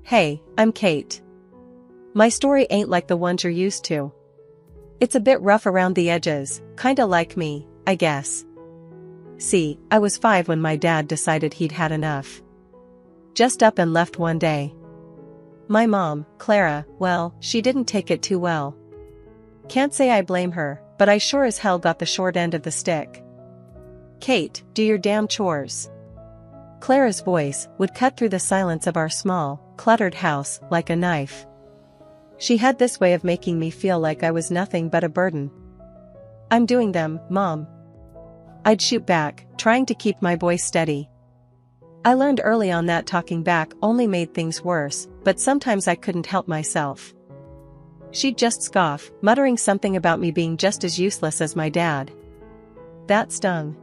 Hey, I'm Kate. My story ain't like the ones you're used to. It's a bit rough around the edges, kinda like me, I guess. See, I was 5 when my dad decided he'd had enough. Just up and left one day. My mom, Clara, well, she didn't take it too well. Can't say I blame her, but I sure as hell got the short end of the stick. Kate, do your damn chores. Clara's voice would cut through the silence of our small, cluttered house like a knife. She had this way of making me feel like I was nothing but a burden. I'm doing them, Mom. I'd shoot back, trying to keep my voice steady. I learned early on that talking back only made things worse, but sometimes I couldn't help myself. She'd just scoff, muttering something about me being just as useless as my dad. That stung.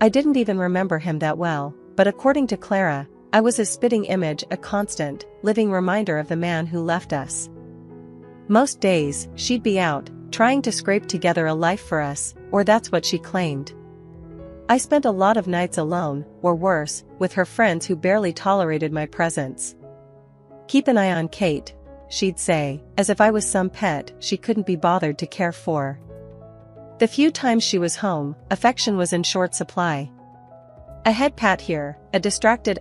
I didn't even remember him that well, but according to Clara, I was his spitting image, a constant, living reminder of the man who left us. Most days, she'd be out, trying to scrape together a life for us, or that's what she claimed. I spent a lot of nights alone, or worse, with her friends who barely tolerated my presence. Keep an eye on Kate, she'd say, as if I was some pet she couldn't be bothered to care for. The few times she was home, affection was in short supply. A head pat here, a distracted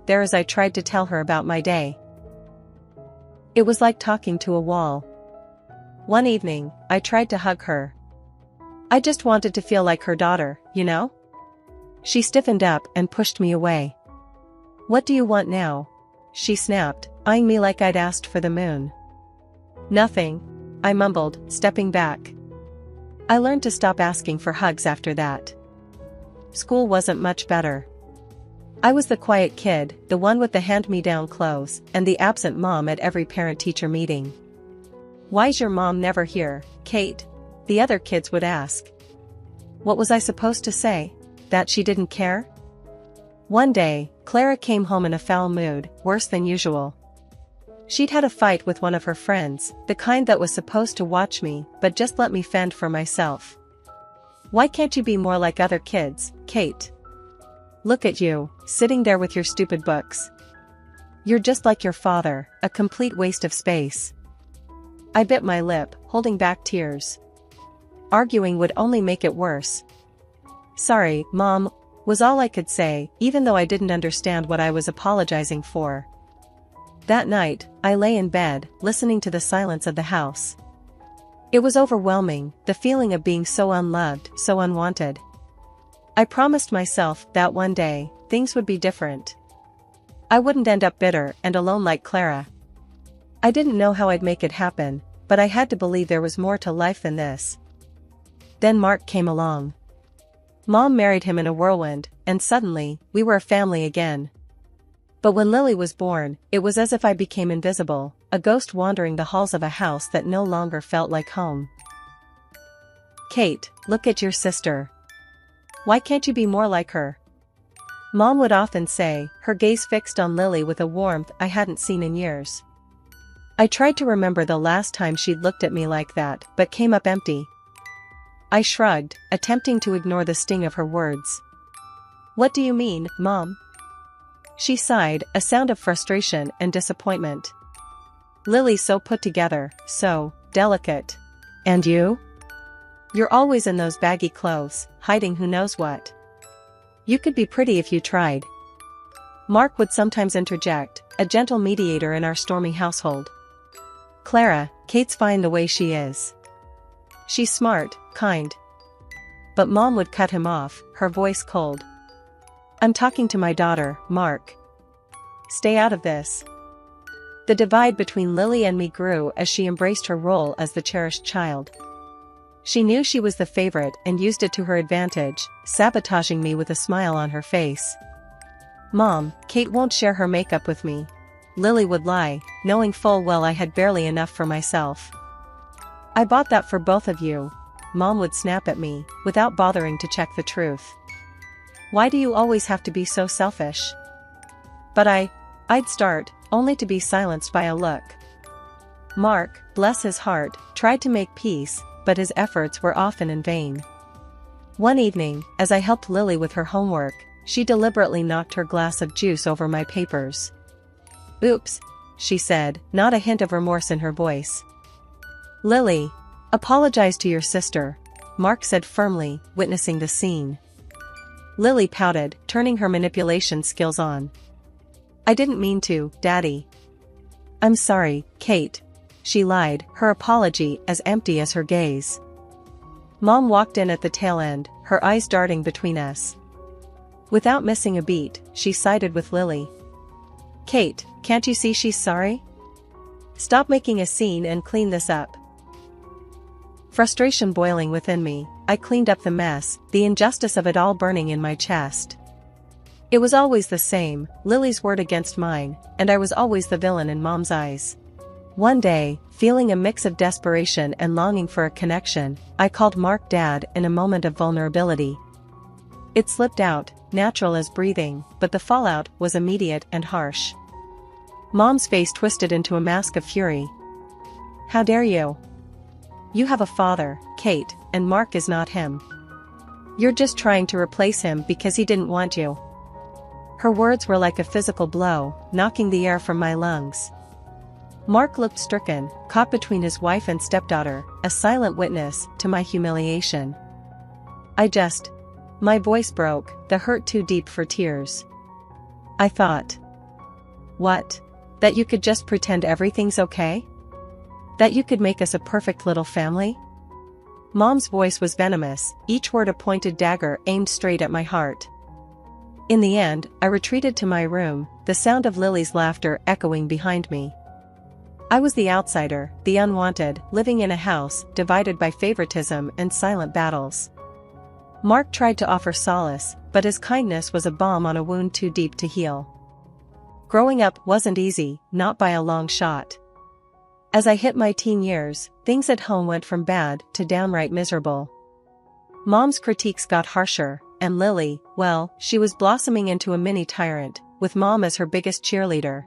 there as I tried to tell her about my day. It was like talking to a wall. One evening, I tried to hug her. I just wanted to feel like her daughter, you know? She stiffened up and pushed me away. What do you want now? She snapped, eyeing me like I'd asked for the moon. Nothing, I mumbled, stepping back. I learned to stop asking for hugs after that. School wasn't much better. I was the quiet kid, the one with the hand-me-down clothes, and the absent mom at every parent-teacher meeting. Why's your mom never here, Kate? The other kids would ask. What was I supposed to say? That she didn't care? One day, Clara came home in a foul mood, worse than usual. She'd had a fight with one of her friends, the kind that was supposed to watch me, but just let me fend for myself. Why can't you be more like other kids, Kate? Look at you, sitting there with your stupid books. You're just like your father, a complete waste of space. I bit my lip, holding back tears. Arguing would only make it worse. Sorry, Mom, was all I could say, even though I didn't understand what I was apologizing for. That night, I lay in bed, listening to the silence of the house. It was overwhelming, the feeling of being so unloved, so unwanted. I promised myself that one day, things would be different. I wouldn't end up bitter and alone like Clara. I didn't know how I'd make it happen, but I had to believe there was more to life than this. Then Mark came along. Mom married him in a whirlwind, and suddenly, we were a family again. But when Lily was born, it was as if I became invisible, a ghost wandering the halls of a house that no longer felt like home. Kate, look at your sister. Why can't you be more like her? Mom would often say, her gaze fixed on Lily with a warmth I hadn't seen in years. I tried to remember the last time she'd looked at me like that, but came up empty. I shrugged, attempting to ignore the sting of her words. What do you mean, Mom? She sighed, a sound of frustration and disappointment. Lily's so put together, so delicate. And you? You're always in those baggy clothes, hiding who knows what. You could be pretty if you tried. Mark would sometimes interject, a gentle mediator in our stormy household. Clara, Kate's fine the way she is. She's smart, kind. But Mom would cut him off, her voice cold. I'm talking to my daughter, Mark. Stay out of this. The divide between Lily and me grew as she embraced her role as the cherished child. She knew she was the favorite and used it to her advantage, sabotaging me with a smile on her face. Mom, Kate won't share her makeup with me. Lily would lie, knowing full well I had barely enough for myself. I bought that for both of you. Mom would snap at me, without bothering to check the truth. Why do you always have to be so selfish? But I'd start, only to be silenced by a look. Mark, bless his heart, tried to make peace, but his efforts were often in vain. One evening, as I helped Lily with her homework, she deliberately knocked her glass of juice over my papers. Oops, she said, not a hint of remorse in her voice. Lily, apologize to your sister, Mark said firmly, witnessing the scene. Lily pouted, turning her manipulation skills on. I didn't mean to, Daddy. I'm sorry, Kate. She lied, her apology as empty as her gaze. Mom walked in at the tail end, her eyes darting between us. Without missing a beat, she sided with Lily. Kate, can't you see she's sorry? Stop making a scene and clean this up. Frustration boiling within me, I cleaned up the mess, the injustice of it all burning in my chest. It was always the same, Lily's word against mine, and I was always the villain in Mom's eyes. One day, feeling a mix of desperation and longing for a connection, I called Mark Dad in a moment of vulnerability. It slipped out, natural as breathing, but the fallout was immediate and harsh. Mom's face twisted into a mask of fury. How dare you? You have a father, Kate, and Mark is not him. You're just trying to replace him because he didn't want you. Her words were like a physical blow, knocking the air from my lungs. Mark looked stricken, caught between his wife and stepdaughter, a silent witness to my humiliation. My voice broke, the hurt too deep for tears. I thought. What? That you could just pretend everything's okay? That you could make us a perfect little family? Mom's voice was venomous, each word a pointed dagger aimed straight at my heart. In the end, I retreated to my room, the sound of Lily's laughter echoing behind me. I was the outsider, the unwanted, living in a house divided by favoritism and silent battles. Mark tried to offer solace, but his kindness was a balm on a wound too deep to heal. Growing up wasn't easy, not by a long shot. As I hit my teen years, things at home went from bad to downright miserable. Mom's critiques got harsher, and Lily, well, she was blossoming into a mini tyrant, with Mom as her biggest cheerleader.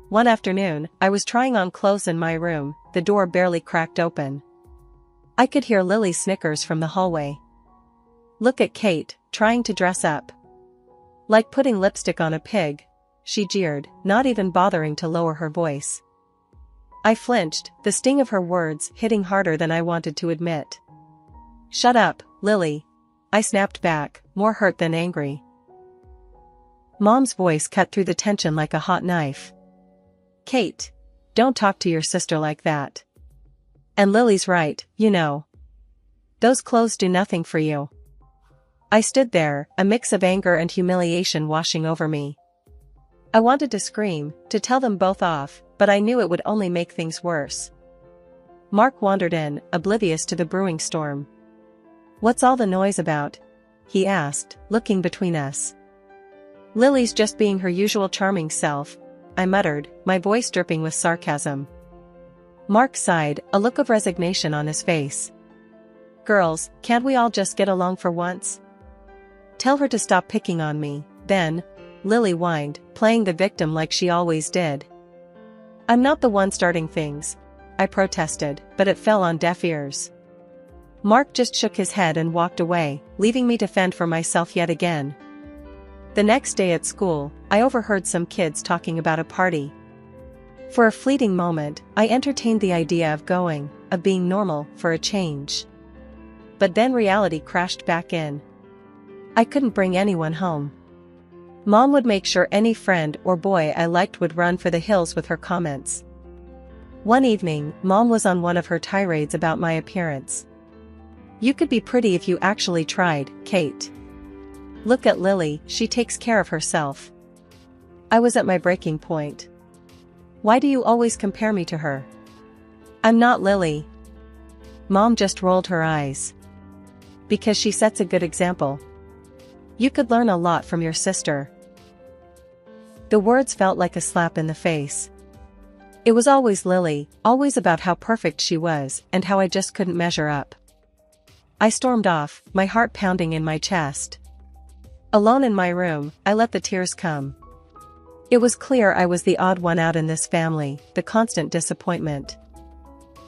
One afternoon, I was trying on clothes in my room, the door barely cracked open. I could hear Lily's snickers from the hallway. Look at Kate, trying to dress up. Like putting lipstick on a pig, she jeered, not even bothering to lower her voice. I flinched, the sting of her words hitting harder than I wanted to admit. Shut up, Lily. I snapped back, more hurt than angry. Mom's voice cut through the tension like a hot knife. Kate, don't talk to your sister like that. And Lily's right, you know. Those clothes do nothing for you. I stood there, a mix of anger and humiliation washing over me. I wanted to scream, to tell them both off, but I knew it would only make things worse. Mark wandered in, oblivious to the brewing storm. What's all the noise about? He asked, looking between us. Lily's just being her usual charming self, I muttered, my voice dripping with sarcasm. Mark sighed, a look of resignation on his face. Girls, can't we all just get along for once? Tell her to stop picking on me, then, Lily whined, playing the victim like she always did. I'm not the one starting things, I protested, but it fell on deaf ears. Mark just shook his head and walked away, leaving me to fend for myself yet again. The next day at school, I overheard some kids talking about a party. For a fleeting moment, I entertained the idea of going, of being normal, for a change. But then reality crashed back in. I couldn't bring anyone home. Mom would make sure any friend or boy I liked would run for the hills with her comments. One evening, Mom was on one of her tirades about my appearance. You could be pretty if you actually tried, Kate. Look at Lily, she takes care of herself. I was at my breaking point. Why do you always compare me to her? I'm not Lily. Mom just rolled her eyes. Because she sets a good example. You could learn a lot from your sister. The words felt like a slap in the face. It was always Lily, always about how perfect she was and how I just couldn't measure up. I stormed off, my heart pounding in my chest. Alone in my room, I let the tears come. It was clear I was the odd one out in this family, the constant disappointment.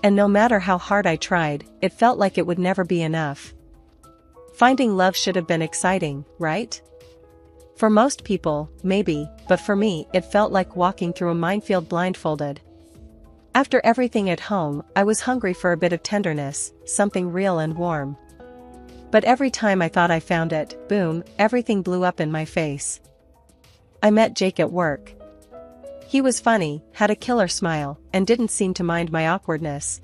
And no matter how hard I tried, it felt like it would never be enough. Finding love should have been exciting, right? For most people, maybe, but for me, it felt like walking through a minefield blindfolded. After everything at home, I was hungry for a bit of tenderness, something real and warm. But every time I thought I found it, boom, everything blew up in my face. I met Jake at work. He was funny, had a killer smile, and didn't seem to mind my awkwardness.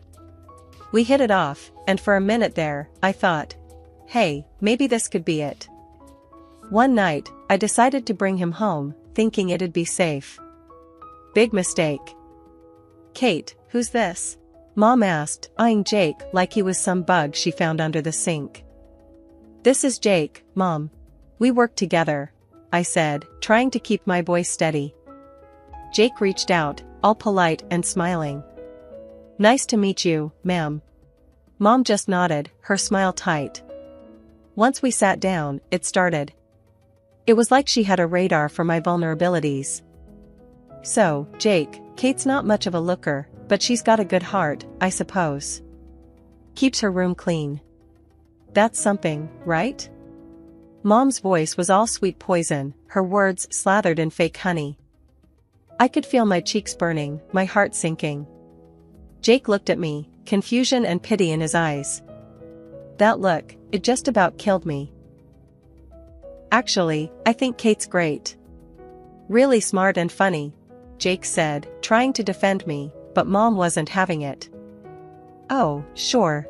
We hit it off, and for a minute there, I thought, hey, maybe this could be it. One night, I decided to bring him home, thinking it'd be safe. Big mistake. Kate, who's this? Mom asked, eyeing Jake like he was some bug she found under the sink. This is Jake, Mom. We work together, I said, trying to keep my voice steady. Jake reached out, all polite and smiling. Nice to meet you, ma'am. Mom just nodded, her smile tight. Once we sat down, it started. It was like she had a radar for my vulnerabilities. So, Jake, Kate's not much of a looker, but she's got a good heart, I suppose. Keeps her room clean. That's something, right? Mom's voice was all sweet poison, her words slathered in fake honey. I could feel my cheeks burning, my heart sinking. Jake looked at me, confusion and pity in his eyes. That look, it just about killed me. Actually, I think Kate's great. Really smart and funny, Jake said, trying to defend me, but Mom wasn't having it. Oh, sure.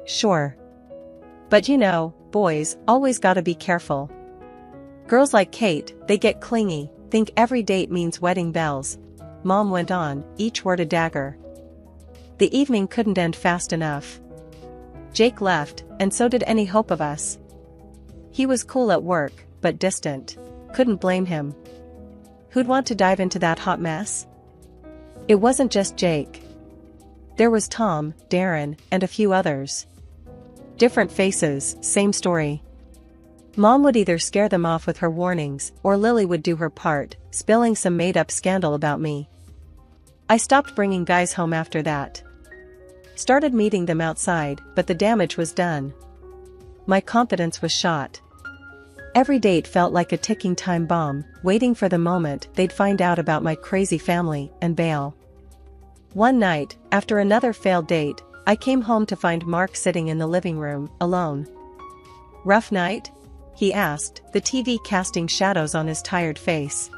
But you know, boys always gotta be careful. Girls like Kate, they get clingy, think every date means wedding bells. Mom went on, each word a dagger. The evening couldn't end fast enough. Jake left, and so did any hope of us. He was cool at work, but distant. Couldn't blame him. Who'd want to dive into that hot mess? It wasn't just Jake. There was Tom, Darren, and a few others. Different faces, same story. Mom would either scare them off with her warnings, or Lily would do her part, spilling some made-up scandal about me. I stopped bringing guys home after that. Started meeting them outside, but the damage was done. My confidence was shot. Every date felt like a ticking time bomb, waiting for the moment they'd find out about my crazy family and bail. One night, after another failed date, I came home to find Mark sitting in the living room, alone. Rough night? He asked, the TV casting shadows on his tired face.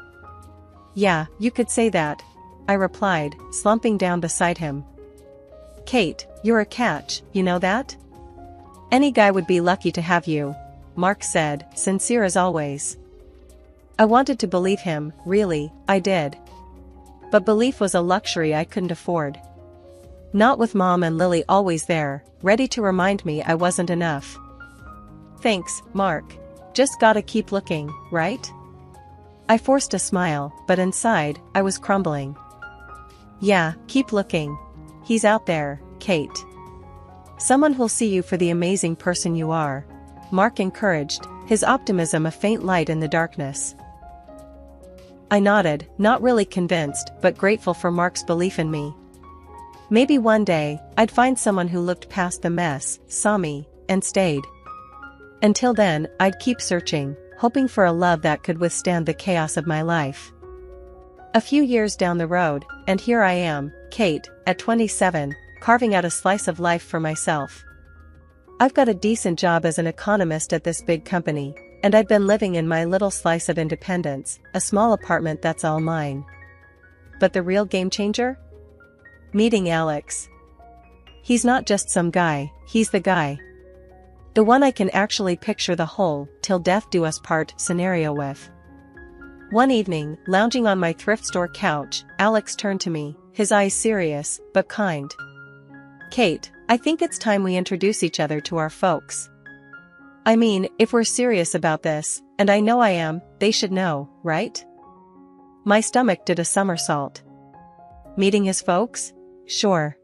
Yeah, you could say that, I replied, slumping down beside him. Kate, you're a catch, you know that? Any guy would be lucky to have you, Mark said, sincere as always. I wanted to believe him, really, I did. But belief was a luxury I couldn't afford. Not with Mom and Lily always there, ready to remind me I wasn't enough. Thanks, Mark. Just gotta keep looking, right? I forced a smile, but inside, I was crumbling. Yeah, keep looking. He's out there, Kate. Someone who'll see you for the amazing person you are, Mark encouraged, his optimism a faint light in the darkness. I nodded, not really convinced, but grateful for Mark's belief in me. Maybe one day, I'd find someone who looked past the mess, saw me, and stayed. Until then, I'd keep searching, hoping for a love that could withstand the chaos of my life. A few years down the road, and here I am, Kate, at 27, carving out a slice of life for myself. I've got a decent job as an economist at this big company, and I've been living in my little slice of independence, a small apartment that's all mine. But the real game changer? Meeting Alex. He's not just some guy, he's the guy. The one I can actually picture the whole, till death do us part scenario with. One evening, lounging on my thrift store couch, Alex turned to me, his eyes serious, but kind. Kate, I think it's time we introduce each other to our folks. I mean, if we're serious about this, and I know I am, they should know, right? My stomach did a somersault. Meeting his folks? Sure.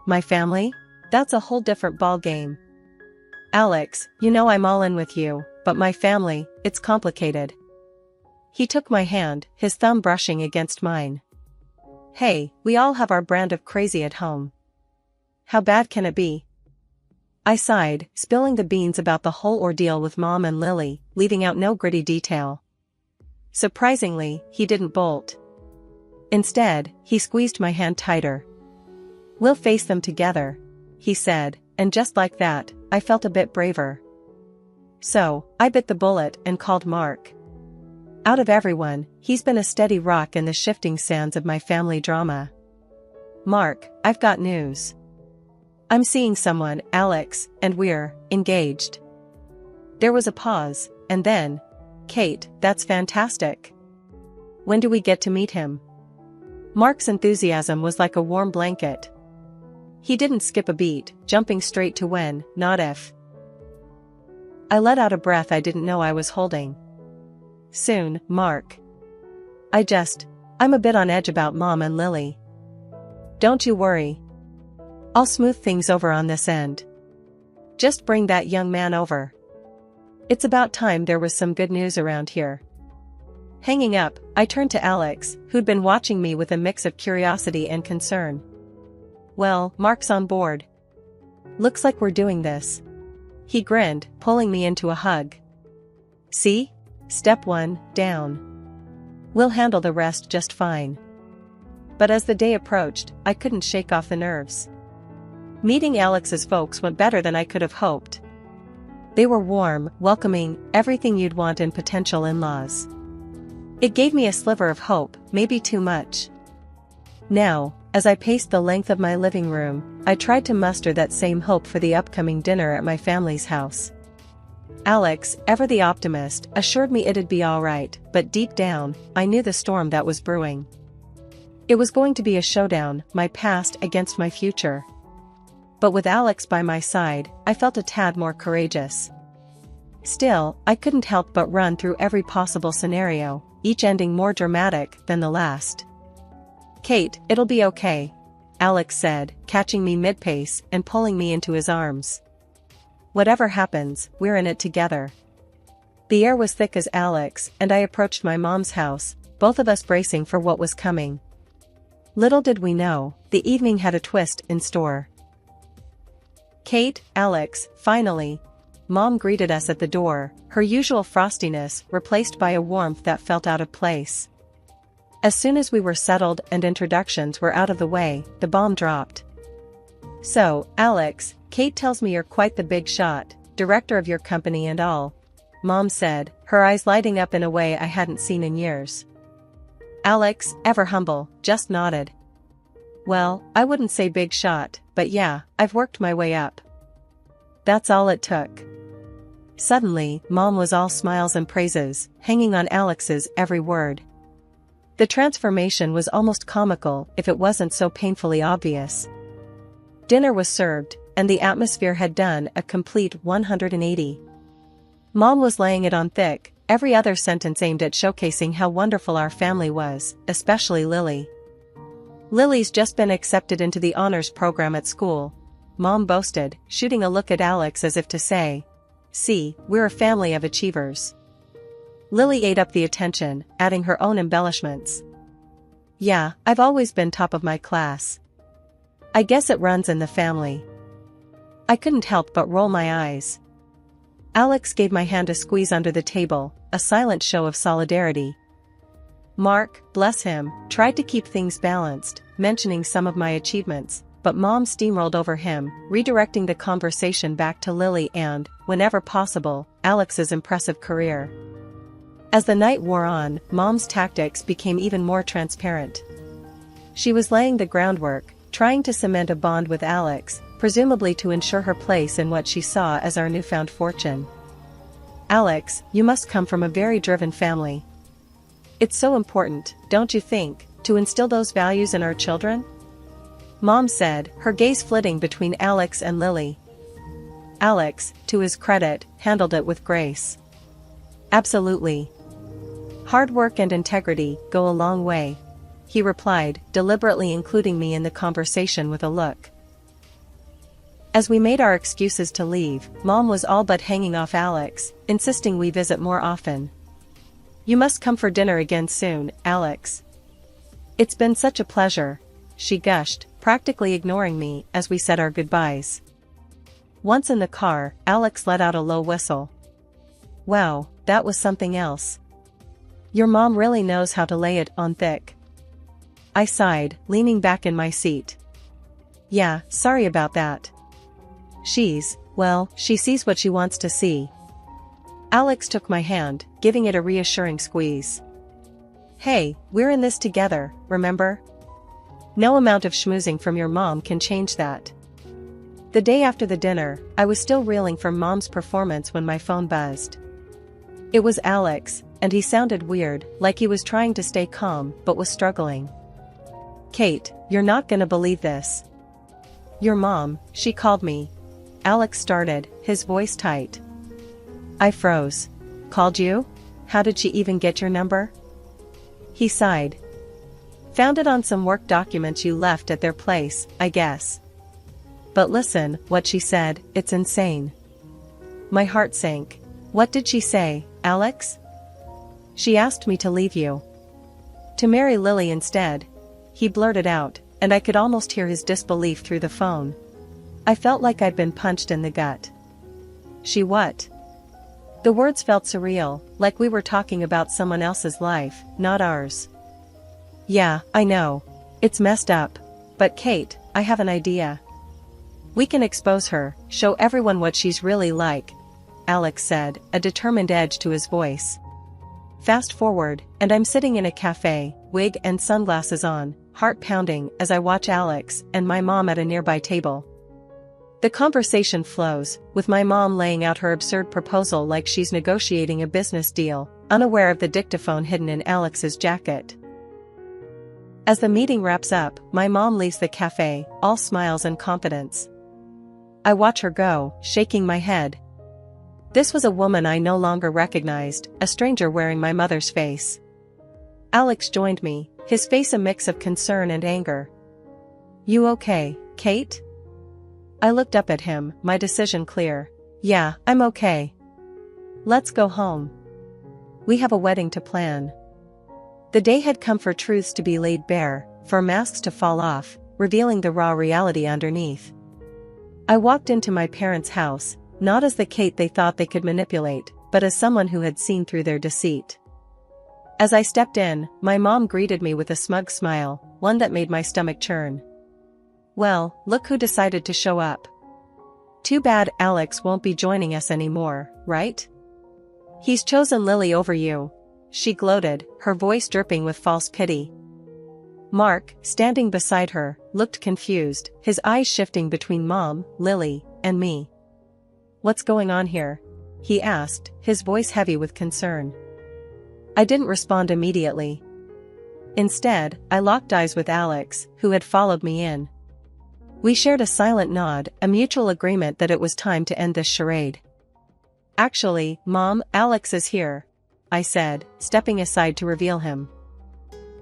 My family? That's a whole different ballgame. Alex, you know I'm all in with you, but my family, it's complicated. He took my hand, his thumb brushing against mine. Hey, we all have our brand of crazy at home. How bad can it be? I sighed, spilling the beans about the whole ordeal with Mom and Lily, leaving out no gritty detail. Surprisingly, he didn't bolt. Instead, he squeezed my hand tighter. "We'll face them together," he said, and just like that, I felt a bit braver. So, I bit the bullet and called Mark. Out of everyone, he's been a steady rock in the shifting sands of my family drama. "Mark, I've got news. I'm seeing someone, Alex, and we're engaged." There was a pause, and then, "Kate, that's fantastic. When do we get to meet him?" Mark's enthusiasm was like a warm blanket. He didn't skip a beat, jumping straight to when, not if. I let out a breath I didn't know I was holding. "Soon, Mark. I'm a bit on edge about Mom and Lily." "Don't you worry. I'll smooth things over on this end. Just bring that young man over. It's about time there was some good news around here." Hanging up, I turned to Alex, who'd been watching me with a mix of curiosity and concern. "Well, Mark's on board. Looks like we're doing this." He grinned, pulling me into a hug. "See? Step 1, down. We'll handle the rest just fine." But as the day approached, I couldn't shake off the nerves. Meeting Alex's folks went better than I could have hoped. They were warm, welcoming, everything you'd want in potential in-laws. It gave me a sliver of hope, maybe too much. Now, as I paced the length of my living room, I tried to muster that same hope for the upcoming dinner at my family's house. Alex, ever the optimist, assured me it'd be all right, but deep down, I knew the storm that was brewing. It was going to be a showdown, my past against my future. But with Alex by my side, I felt a tad more courageous. Still, I couldn't help but run through every possible scenario, each ending more dramatic than the last. "Kate, it'll be okay," Alex said, catching me mid-pace and pulling me into his arms. "Whatever happens, we're in it together." The air was thick as Alex and I approached my mom's house, both of us bracing for what was coming. Little did we know, the evening had a twist in store. "Kate, Alex, finally," Mom greeted us at the door, her usual frostiness replaced by a warmth that felt out of place. As soon as we were settled and introductions were out of the way, the bomb dropped. "So, Alex, Kate tells me you're quite the big shot, director of your company and all," Mom said, her eyes lighting up in a way I hadn't seen in years. Alex, ever humble, just nodded. "Well, I wouldn't say big shot, but yeah, I've worked my way up. That's all it took." Suddenly, Mom was all smiles and praises, hanging on Alex's every word. The transformation was almost comical if it wasn't so painfully obvious. Dinner was served, and the atmosphere had done a complete 180. Mom was laying it on thick, every other sentence aimed at showcasing how wonderful our family was, especially Lily. "Lily's just been accepted into the honors program at school," Mom boasted, shooting a look at Alex as if to say, "See, we're a family of achievers." Lily ate up the attention, adding her own embellishments. "Yeah, I've always been top of my class. I guess it runs in the family." I couldn't help but roll my eyes. Alex gave my hand a squeeze under the table, a silent show of solidarity. Mark, bless him, tried to keep things balanced, mentioning some of my achievements, but Mom steamrolled over him, redirecting the conversation back to Lily and, whenever possible, Alex's impressive career. As the night wore on, Mom's tactics became even more transparent. She was laying the groundwork, trying to cement a bond with Alex, presumably to ensure her place in what she saw as our newfound fortune. "Alex, you must come from a very driven family. It's so important, don't you think, to instill those values in our children?" Mom said, her gaze flitting between Alex and Lily. Alex, to his credit, handled it with grace. "Absolutely. Hard work and integrity go a long way," he replied, deliberately including me in the conversation with a look. As we made our excuses to leave, Mom was all but hanging off Alex, insisting we visit more often. "You must come for dinner again soon, Alex. It's been such a pleasure," she gushed, practically ignoring me as we said our goodbyes. Once in the car, Alex let out a low whistle. Wow, that was something else. Your mom really knows how to lay it on thick. I sighed, leaning back in my seat. Yeah, sorry about that. She sees what she wants to see. Alex took my hand, giving it a reassuring squeeze. Hey, we're in this together, remember? No amount of schmoozing from your mom can change that. The day after the dinner, I was still reeling from Mom's performance when my phone buzzed. It was Alex, and he sounded weird, like he was trying to stay calm but was struggling. Kate, you're not gonna believe this. Your mom, she called me. Alex started, his voice tight. I froze. Called you? How did she even get your number? He sighed. Found it on some work documents you left at their place, I guess. But listen, what she said, it's insane. My heart sank. What did she say, Alex? She asked me to leave you. To marry Lily instead. He blurted out, and I could almost hear his disbelief through the phone. I felt like I'd been punched in the gut. She what? The words felt surreal, like we were talking about someone else's life, not ours. Yeah, I know. It's messed up. But Kate, I have an idea. We can expose her, show everyone what she's really like, Alex said, a determined edge to his voice. Fast forward, and I'm sitting in a cafe, wig and sunglasses on, heart pounding as I watch Alex and my mom at a nearby table. The conversation flows, with my mom laying out her absurd proposal like she's negotiating a business deal, unaware of the dictaphone hidden in Alex's jacket. As the meeting wraps up, my mom leaves the cafe, all smiles and confidence. I watch her go, shaking my head. This was a woman I no longer recognized, a stranger wearing my mother's face. Alex joined me, his face a mix of concern and anger. You okay, Kate? I looked up at him, my decision clear. Yeah, I'm okay. Let's go home. We have a wedding to plan. The day had come for truths to be laid bare, for masks to fall off, revealing the raw reality underneath. I walked into my parents' house, not as the Kate they thought they could manipulate, but as someone who had seen through their deceit. As I stepped in, my mom greeted me with a smug smile, one that made my stomach churn. Well, look who decided to show up. Too bad Alex won't be joining us anymore, right? He's chosen Lily over you. She gloated, her voice dripping with false pity. Mark, standing beside her, looked confused, his eyes shifting between Mom, Lily, and me. What's going on here? He asked, his voice heavy with concern. I didn't respond immediately. Instead, I locked eyes with Alex, who had followed me in. We shared a silent nod, a mutual agreement that it was time to end this charade. Actually, Mom, Alex is here, I said, stepping aside to reveal him.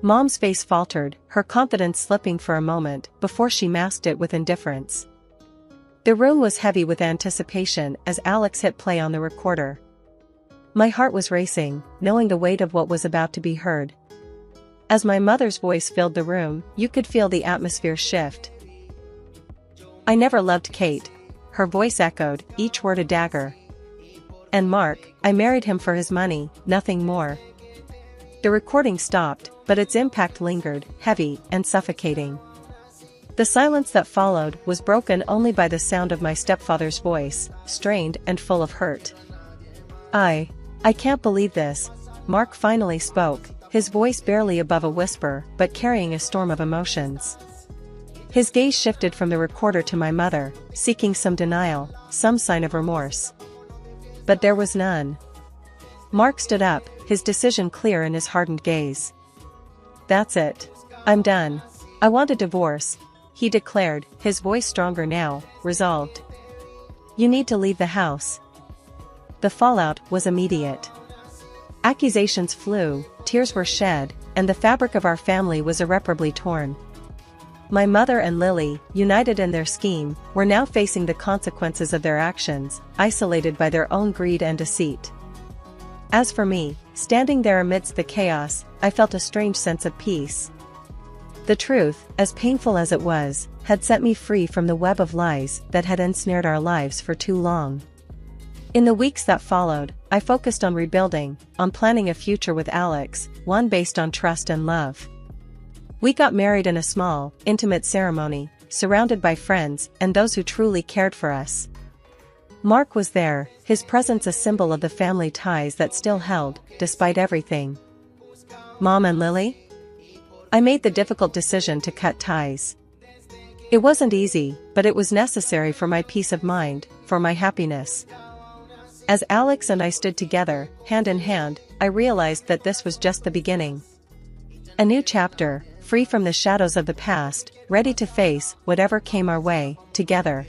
Mom's face faltered, her confidence slipping for a moment, before she masked it with indifference. The room was heavy with anticipation as Alex hit play on the recorder. My heart was racing, knowing the weight of what was about to be heard. As my mother's voice filled the room, you could feel the atmosphere shift. I never loved Kate. Her voice echoed, each word a dagger. And Mark, I married him for his money, nothing more. The recording stopped, but its impact lingered, heavy and suffocating. The silence that followed was broken only by the sound of my stepfather's voice, strained and full of hurt. I can't believe this, Mark finally spoke, his voice barely above a whisper but carrying a storm of emotions. His gaze shifted from the recorder to my mother, seeking some denial, some sign of remorse. But there was none. Mark stood up, his decision clear in his hardened gaze. That's it. I'm done. I want a divorce, he declared, his voice stronger now, resolved. You need to leave the house. The fallout was immediate. Accusations flew, tears were shed, and the fabric of our family was irreparably torn. My mother and Lily, united in their scheme, were now facing the consequences of their actions, isolated by their own greed and deceit. As for me, standing there amidst the chaos, I felt a strange sense of peace. The truth, as painful as it was, had set me free from the web of lies that had ensnared our lives for too long. In the weeks that followed, I focused on rebuilding, on planning a future with Alex, one based on trust and love. We got married in a small, intimate ceremony, surrounded by friends and those who truly cared for us. Mark was there, his presence a symbol of the family ties that still held, despite everything. Mom and Lily? I made the difficult decision to cut ties. It wasn't easy, but it was necessary for my peace of mind, for my happiness. As Alex and I stood together, hand in hand, I realized that this was just the beginning. A new chapter, free from the shadows of the past, ready to face whatever came our way, together.